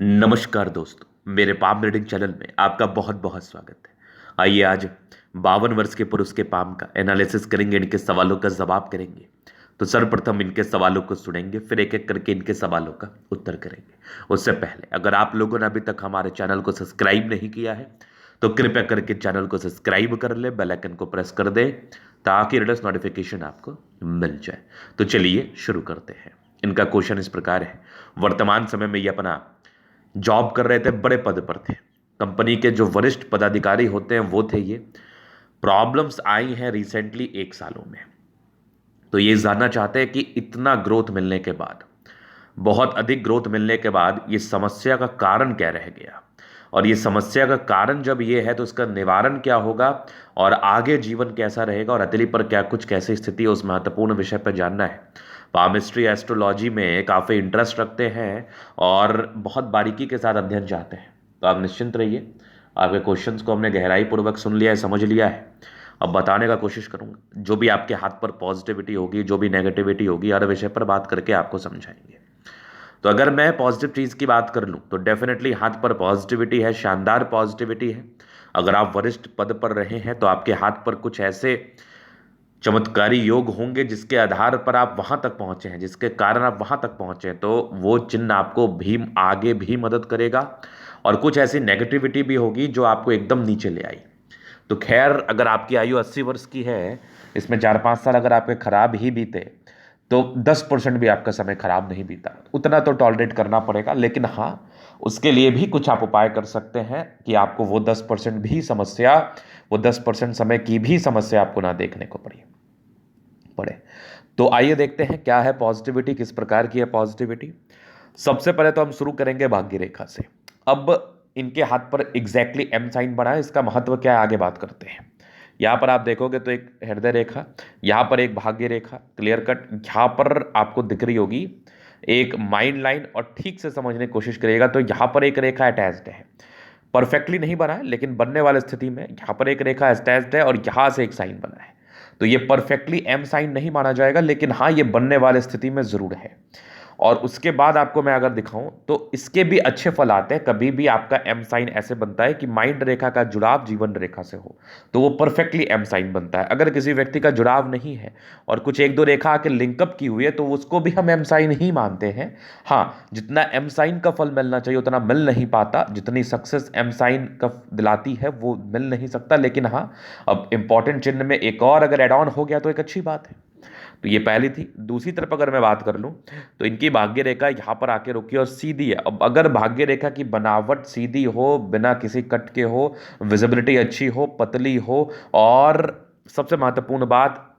नमस्कार दोस्तों, मेरे पाम रीडिंग चैनल में आपका बहुत बहुत स्वागत है। आइए आज 52 वर्ष के पुरुष के पाम का एनालिसिस करेंगे, इनके सवालों का जवाब करेंगे। तो सर्वप्रथम इनके सवालों को सुनेंगे, फिर एक एक करके इनके सवालों का उत्तर करेंगे। उससे पहले अगर आप लोगों ने अभी तक हमारे चैनल को सब्सक्राइब नहीं किया है तो कृपया करके चैनल को सब्सक्राइब कर ले, बेल आइकन को प्रेस कर दे ताकि लेटेस्ट नोटिफिकेशन आपको मिल जाए। तो चलिए शुरू करते हैं। इनका क्वेश्चन इस प्रकार है। वर्तमान समय में ये अपना जॉब कर रहे थे, बड़े पद पर थे, कंपनी के जो वरिष्ठ पदाधिकारी होते हैं वो थे ये। प्रॉब्लम्स आई हैं रिसेंटली 1 सालों में। तो ये जानना चाहते हैं कि इतना ग्रोथ मिलने के बाद, बहुत अधिक ग्रोथ मिलने के बाद ये समस्या का कारण क्या रह गया, और ये समस्या का कारण जब ये है तो उसका निवारण क्या होगा और आगे जीवन कैसा रहेगा और हथेली पर क्या कुछ कैसी स्थिति है, उस महत्वपूर्ण विषय पर जानना है। पामिस्ट्री एस्ट्रोलॉजी में काफ़ी इंटरेस्ट रखते हैं और बहुत बारीकी के साथ अध्ययन चाहते हैं, तो आप निश्चिंत रहिए। आपके क्वेश्चंस को हमने गहराई पूर्वक सुन लिया है, समझ लिया है। अब बताने का कोशिश करूंगा, जो भी आपके हाथ पर पॉजिटिविटी होगी, जो भी नेगेटिविटी होगी, हर विषय पर बात करके आपको समझाएंगे। तो अगर मैं पॉजिटिव चीज़ की बात कर लूँ तो डेफिनेटली हाथ पर पॉजिटिविटी है, शानदार पॉजिटिविटी है। अगर आप वरिष्ठ पद पर रहे हैं तो आपके हाथ पर कुछ ऐसे चमत्कारी योग होंगे जिसके आधार पर आप वहां तक पहुंचे हैं, जिसके कारण आप वहां तक पहुंचे हैं, तो वो चिन्ह आपको भी आगे भी मदद करेगा। और कुछ ऐसी नेगेटिविटी भी होगी जो आपको एकदम नीचे ले आई। तो खैर, अगर आपकी आयु 80 वर्ष की है, इसमें 4-5 साल अगर आपके खराब ही बीते तो 10% भी आपका समय खराब नहीं बीता, उतना तो टॉलरेट करना पड़ेगा। लेकिन हाँ, उसके लिए भी कुछ आप उपाय कर सकते हैं कि आपको वो 10% भी समस्या, वो 10% समय की भी समस्या आपको ना देखने को पड़े। तो आइए देखते हैं क्या है पॉजिटिविटी, किस प्रकार की है पॉजिटिविटी। सबसे पहले तो हम शुरू करेंगे भाग्य रेखा से। अब इनके हाथ पर एग्जैक्टली एम साइन बना है, इसका महत्व क्या है आगे बात करते हैं। यहां पर आप देखोगे तो एक हृदय रेखा, यहां पर एक भाग्य रेखा क्लियर कट यहां पर आपको दिख रही होगी, एक माइंड लाइन। और ठीक से समझने की कोशिश करिएगा तो यहां पर एक रेखा अटैच्ड है, परफेक्टली नहीं बना है लेकिन बनने वाली स्थिति में यहां पर एक रेखा अटैच्ड है और यहां से एक साइन बना है। तो ये परफेक्टली एम साइन नहीं माना जाएगा, लेकिन हाँ, ये बनने वाली स्थिति में जरूर है। और उसके बाद आपको मैं अगर दिखाऊं तो इसके भी अच्छे फल आते हैं। कभी भी आपका एम साइन ऐसे बनता है कि माइंड रेखा का जुड़ाव जीवन रेखा से हो तो वो परफेक्टली एम साइन बनता है। अगर किसी व्यक्ति का जुड़ाव नहीं है और कुछ एक दो रेखा आके लिंकअप की हुई है तो उसको भी हम एम साइन ही मानते हैं। हाँ, जितना एम साइन का फल मिलना चाहिए उतना मिल नहीं पाता, जितनी सक्सेस एम साइन का दिलाती है वो मिल नहीं सकता। लेकिन हाँ, अब इंपॉर्टेंट चिन्ह में एक और अगर एड ऑन हो गया तो एक अच्छी बात है। तो ये पहली थी। दूसरी तरफ अगर मैं बात कर लूं तो इनकी भाग्य रेखा यहां पर आके रुकी और सीधी है। अब अगर भाग्य रेखा की बनावट सीधी हो, बिना किसी कट के हो, विजिबिलिटी अच्छी हो, पतली हो, और सबसे महत्वपूर्ण बात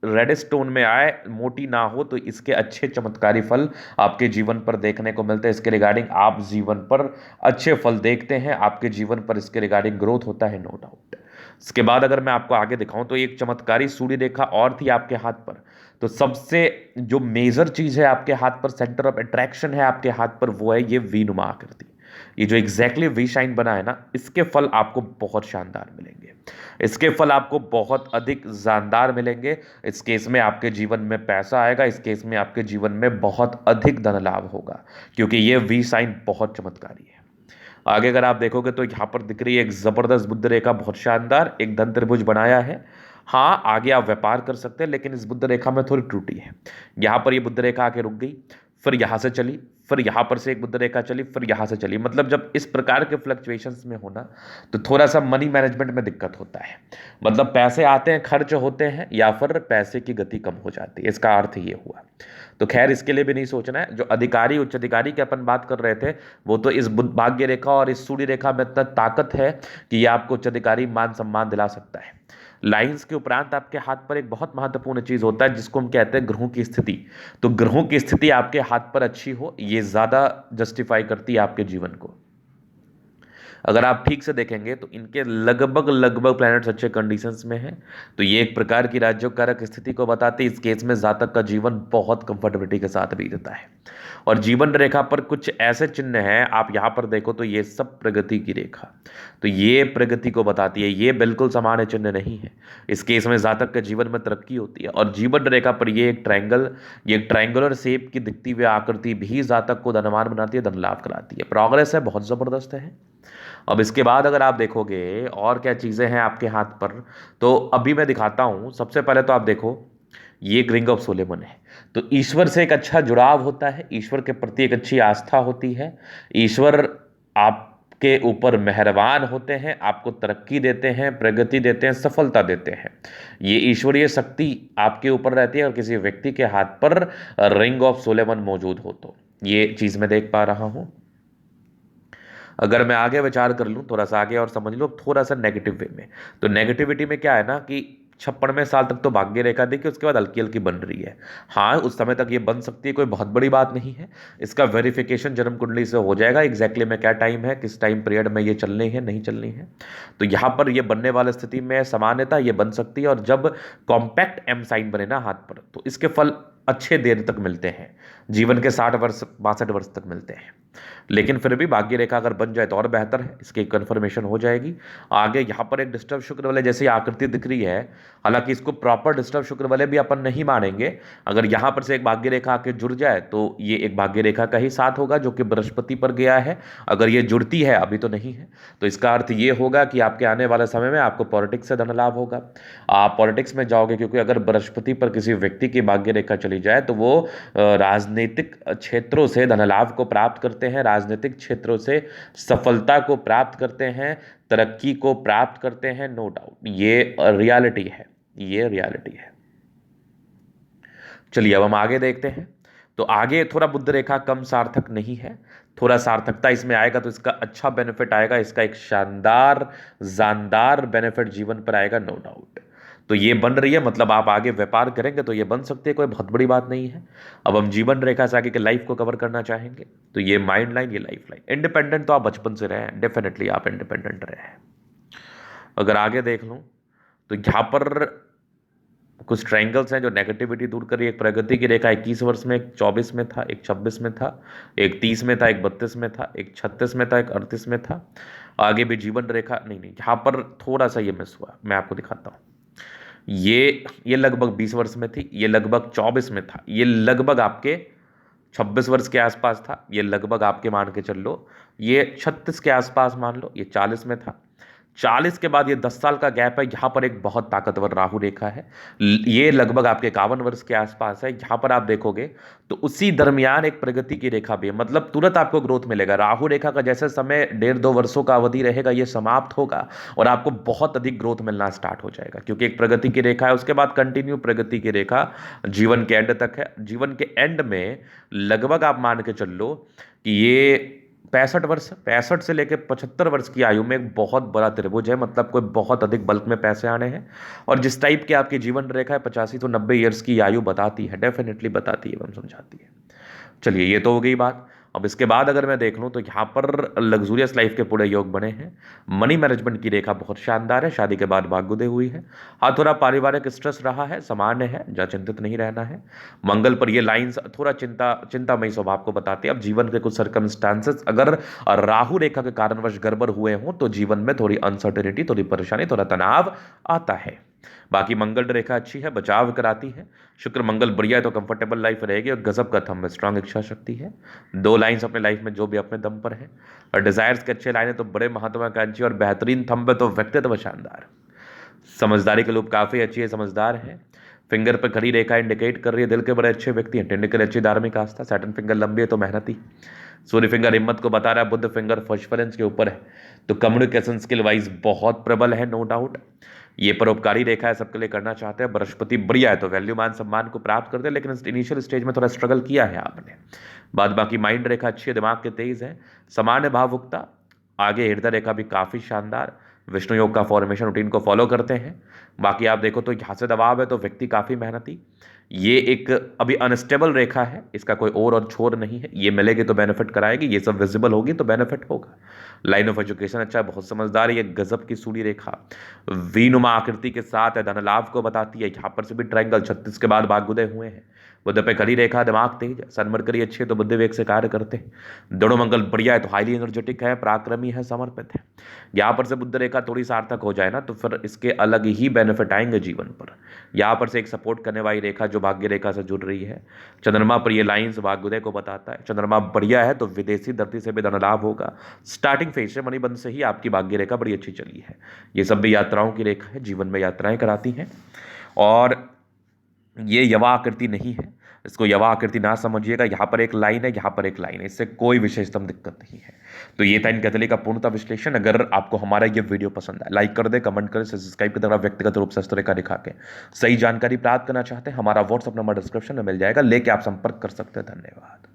रेड स्टोन में आए, मोटी ना हो, तो इसके अच्छे चमत्कारी फल आपके जीवन पर देखने को मिलते हैं। इसके रिगार्डिंग आप जीवन पर अच्छे फल देखते हैं, आपके जीवन पर इसके रिगार्डिंग ग्रोथ होता है, नो डाउट। इसके बाद अगर मैं आपको आगे दिखाऊं तो एक चमत्कारी सूर्य रेखा और थी आपके हाथ पर। तो सबसे जो मेजर चीज है आपके हाथ पर, सेंटर ऑफ अट्रैक्शन है आपके हाथ पर, वो है ये वी नुमा आकृति। ये जो एग्जैक्टली वी शाइन बना है ना, इसके फल आपको बहुत शानदार मिलेंगे, इसके फल आपको बहुत अधिक जानदार मिलेंगे। इस केस में आपके जीवन में पैसा आएगा, इस केस में आपके जीवन में बहुत अधिक धन लाभ होगा, क्योंकि ये वी साइन बहुत चमत्कारी है। आगे अगर आप देखोगे तो यहां पर दिख रही है एक जबरदस्त बुद्ध रेखा, बहुत शानदार, एक धन त्रिभुज बनाया है। हाँ, आगे आप व्यापार कर सकते हैं, लेकिन इस बुद्ध रेखा में थोड़ी त्रुटि है। यहां पर ये बुद्ध रेखा आके रुक गई, फिर यहां से चली, फिर यहां पर से एक बुद्ध रेखा चली, फिर यहां से चली। मतलब जब इस प्रकार के फ्लक्चुएशंस में होना तो थोड़ा सा मनी मैनेजमेंट में दिक्कत होता है। मतलब पैसे आते हैं, खर्च होते हैं, या फिर पैसे की गति कम हो जाती है, इसका अर्थ ये हुआ। तो खैर, इसके लिए भी नहीं सोचना है। जो अधिकारी, उच्च अधिकारी की अपन बात कर रहे थे, वो तो इस भाग्य रेखा और इस सूर्य रेखा में इतना ताकत है कि ये आपको उच्च अधिकारी मान सम्मान दिला सकता है। लाइंस के उपरांत आपके हाथ पर एक बहुत महत्वपूर्ण चीज होता है जिसको हम कहते हैं ग्रहों की स्थिति। तो ग्रहों की स्थिति आपके हाथ पर अच्छी हो, ये ज्यादा जस्टिफाई करती है आपके जीवन को। अगर आप ठीक से देखेंगे तो इनके लगभग लगभग प्लैनेट्स अच्छे कंडीशंस में हैं। तो ये एक प्रकार की राजयोग कारक स्थिति को बताते हैं। इस केस में जातक का जीवन बहुत कंफर्टेबिलिटी के साथ बीतता है। और जीवन रेखा पर कुछ ऐसे चिन्ह हैं, आप यहां पर देखो तो ये सब प्रगति की रेखा, तो ये प्रगति को बताती है। ये बिल्कुल सामान्य चिन्ह नहीं है। इस केस में जातक के जीवन में तरक्की होती है। और जीवन रेखा पर ये एक ट्रायंगुलर शेप की दिखती हुई आकृति भी जातक को धनवान बनाती है, धन लाभ कराती है। प्रोग्रेस है, बहुत जबरदस्त है। अब इसके बाद अगर आप देखोगे और क्या चीजें हैं आपके हाथ पर, तो अभी मैं दिखाता हूं। सबसे पहले तो आप देखो, ये एक रिंग ऑफ सोलेमन है। तो ईश्वर से एक अच्छा जुड़ाव होता है, ईश्वर के प्रति एक अच्छी आस्था होती है। ईश्वर आपके ऊपर मेहरबान होते हैं, आपको तरक्की देते हैं, प्रगति देते हैं, सफलता देते हैं। ये ईश्वरीय शक्ति आपके ऊपर रहती है। और किसी व्यक्ति के हाथ पर रिंग ऑफ सोलेमन मौजूद हो तो ये चीज मैं देख पा रहा हूं। अगर मैं आगे विचार कर लूँ, थोड़ा सा आगे और समझ लो, थोड़ा सा नेगेटिव वे में, तो नेगेटिविटी में क्या है ना कि 56वें साल तक तो भाग्य रेखा देखिए, उसके बाद हल्की हल्की बन रही है। हाँ, उस समय तक ये बन सकती है, कोई बहुत बड़ी बात नहीं है। इसका वेरिफिकेशन जन्म कुंडली से हो जाएगा, एग्जैक्टली में क्या टाइम है, किस टाइम पीरियड में ये चलनी है, नहीं चलनी है। तो यहाँ पर ये बनने वाली स्थिति में सामान्यता ये बन सकती है। और जब कॉम्पैक्ट एम साइन बने ना हाथ पर, तो इसके फल अच्छे देर तक मिलते हैं, जीवन के 60 वर्ष 62 वर्ष तक मिलते हैं। लेकिन फिर भी भाग्य रेखा अगर बन जाए तो और बेहतर है, इसकी कंफर्मेशन हो जाएगी। आगे यहाँ पर एक डिस्टर्ब शुक्र वाले जैसी आकृति दिख रही है, हालांकि इसको प्रॉपर डिस्टर्ब शुक्र वाले भी अपन नहीं मानेंगे। अगर यहाँ पर से एक भाग्य रेखा आके जुड़ जाए तो ये एक भाग्य रेखा का ही साथ होगा जो कि बृहस्पति पर गया है। अगर ये जुड़ती है, अभी तो नहीं है, तो इसका अर्थ ये होगा कि आपके आने वाले समय में आपको पॉलिटिक्स से धन लाभ होगा, आप पॉलिटिक्स में जाओगे। क्योंकि अगर बृहस्पति पर किसी व्यक्ति की भाग्य रेखा चली जाए तो वो राजनीतिक क्षेत्रों से धन लाभ को प्राप्त करते हैं, राजनीतिक क्षेत्रों से सफलता को प्राप्त करते हैं, तरक्की को प्राप्त करते हैं। नो डाउट ये रियलिटी है, ये रियलिटी है। चलिए अब हम आगे देखते हैं। तो आगे थोड़ा बुध रेखा कम सार्थक नहीं है, थोड़ा सार्थकता इसमें आएगा तो इसका अच्छा बेनिफिट आएगा, इसका एक शानदार जानदार बेनिफिट जीवन पर आएगा, नो डाउट। तो ये बन रही है, मतलब आप आगे व्यापार करेंगे तो ये बन सकती है, कोई बहुत बड़ी बात नहीं है। अब हम जीवन रेखा से आगे के लाइफ को कवर करना चाहेंगे। तो ये माइंड लाइन, ये लाइफ लाइन। इंडिपेंडेंट तो आप बचपन से रहे हैं, डेफिनेटली आप इंडिपेंडेंट रहे हैं। अगर आगे देख लूं तो यहां पर कुछ ट्रायंगल्स हैं जो नेगेटिविटी दूर कर रही है। एक प्रगति की रेखा 21 वर्ष में, एक 24 में था, एक 26 में था, एक 30 में था, एक 32 में था, एक 36 में था, एक 38 में था। आगे भी जीवन रेखा नहीं, यहाँ पर थोड़ा सा ये मिस हुआ, मैं आपको दिखाता हूँ। ये लगभग 20 वर्ष में थी, ये लगभग 24 में था, ये लगभग आपके 26 वर्ष के आसपास था, ये लगभग आपके मान के चल लो ये 36 के आसपास मान लो, ये 40 में था। 40 के बाद ये 10 साल का गैप है। यहाँ पर एक बहुत ताकतवर राहु रेखा है, ये लगभग आपके 51 वर्ष के आसपास है। यहाँ पर आप देखोगे तो उसी दरमियान एक प्रगति की रेखा भी है, मतलब तुरंत आपको ग्रोथ मिलेगा। राहु रेखा का जैसे समय 1.5-2 वर्षों का अवधि रहेगा, ये समाप्त होगा और आपको बहुत अधिक ग्रोथ मिलना स्टार्ट हो जाएगा, क्योंकि एक प्रगति की रेखा है। उसके बाद कंटिन्यू प्रगति की रेखा जीवन के एंड तक है। जीवन के एंड में लगभग आप मान के चल लो कि ये 65 से लेकर 75 वर्ष की आयु में एक बहुत बड़ा त्रिभुज है, मतलब कोई बहुत अधिक बल्क में पैसे आने हैं। और जिस टाइप की आपकी जीवन रेखा है 85 तो 90 ईयर्स की आयु बताती है, डेफिनेटली बताती है एवं समझाती है। चलिए ये तो हो गई बात। अब इसके बाद अगर मैं देख लूँ तो यहाँ पर लग्जूरियस लाइफ के पूरे योग बने हैं। मनी मैनेजमेंट की रेखा बहुत शानदार है, शादी के बाद भाग्योदय हुई है। हाँ, थोड़ा पारिवारिक स्ट्रेस रहा है, सामान्य है, जहाँ चिंतित नहीं रहना है। मंगल पर ये लाइंस थोड़ा चिंतामयी स्वभाव को बताती है। अब जीवन के कुछ सर्कमस्टांसेस अगर राहु रेखा के कारणवश गड़बड़ हुए हों तो जीवन में थोड़ी अनसर्टेनिटी, थोड़ी परेशानी, थोड़ा तनाव आता है। बाकी मंगल रेखा अच्छी है, बचाव कराती है। शुक्र मंगल बढ़िया है तो कंफर्टेबल लाइफ रहेगी। और गजब का थंब, स्ट्रांग इच्छा शक्ति है। 2 लाइन्स अपने लाइफ में जो भी अपने दम पर है। और डिजायर्स के अच्छे लाइन है तो बड़े महत्वाकांक्षी और बेहतरीन थंब है तो व्यक्तित्व शानदार। समझदारी के लोग काफी अच्छी है, समझदार है। फिंगर पर खड़ी रेखा इंडिकेट कर रही है दिल के बड़े अच्छे व्यक्ति हैं। टेंडुलकर अच्छी धार्मिक आस्था। सैटर्न फिंगर लंबी है तो मेहनती। सूर्य फिंगर हिम्मत को बता रहा है। बुध फिंगर फॉस्फरेंस के ऊपर है तो कम्युनिकेशन स्किल वाइज बहुत प्रबल है, नो डाउट। ये परोपकारी रेखा है, सबके लिए करना चाहते हैं। बृहस्पति बढ़िया है तो वैल्यू मान सम्मान को प्राप्त करते हैं, लेकिन इनिशियल स्टेज में थोड़ा स्ट्रगल किया है आपने। बाद बाकी माइंड रेखा अच्छी है, दिमाग के तेज है, सामान्य भावुकता। आगे हृदय रेखा भी काफी शानदार। विष्णु योग का फॉर्मेशन रूटीन को फॉलो करते हैं। बाकी आप देखो तो यहाँ से दबाव है तो व्यक्ति काफी मेहनती। ये एक अभी अनस्टेबल रेखा है, इसका कोई और छोर नहीं है। ये मिलेगी तो बेनिफिट कराएगी, ये सब विजिबल होगी तो बेनिफिट होगा। लाइन ऑफ एजुकेशन अच्छा है, बहुत समझदार है। ये गजब की सूर्य रेखा वीनुमा आकृति के साथ है, धन लाभ को बताती है। यहाँ पर से भी ट्रायंगल 36 के बाद भाग्योदय हुए हैं। बुध पे खड़ी रेखा, दिमाग तेज है। सन मरकरी अच्छी है तो बुद्धि वेग से कार्य करते हैं। दोनों मंगल बढ़िया है तो हाईली एनर्जेटिक है, पराक्रमी है, समर्पित है। यहाँ पर से बुद्ध रेखा थोड़ी सार्थक हो जाए ना तो फिर इसके अलग ही बेनिफिट आएंगे जीवन पर। यहाँ पर से एक सपोर्ट करने वाली रेखा जो भाग्य रेखा से जुड़ रही है, चंद्रमा पर ये लाइंस भाग्योदय को बताता है। चंद्रमा बढ़िया है तो विदेशी धरती से भी धन लाभ होगा। स्टार्टिंग फेज से मणिबंध से ही आपकी भाग्य रेखा बड़ी अच्छी चली है। ये सब भी यात्राओं की रेखा है, जीवन में यात्राएं कराती हैं। और ये यवा आकृति नहीं है, इसको यवा आकृति ना समझिएगा। यहाँ पर एक लाइन है, यहाँ पर एक लाइन है, इससे कोई विशेषतम दिक्कत नहीं है। तो ये था इन कैथोलिक का पूर्णता विश्लेषण। अगर आपको हमारा ये वीडियो पसंद आए, लाइक कर दे, कमेंट करें, सब्सक्राइब की तरह व्यक्तिगत रूप से इस तरह का दिखा के सही जानकारी प्राप्त करना चाहते हैं, हमारा व्हाट्सअप नंबर डिस्क्रिप्शन में मिल जाएगा, लेके आप संपर्क कर सकते हैं। धन्यवाद।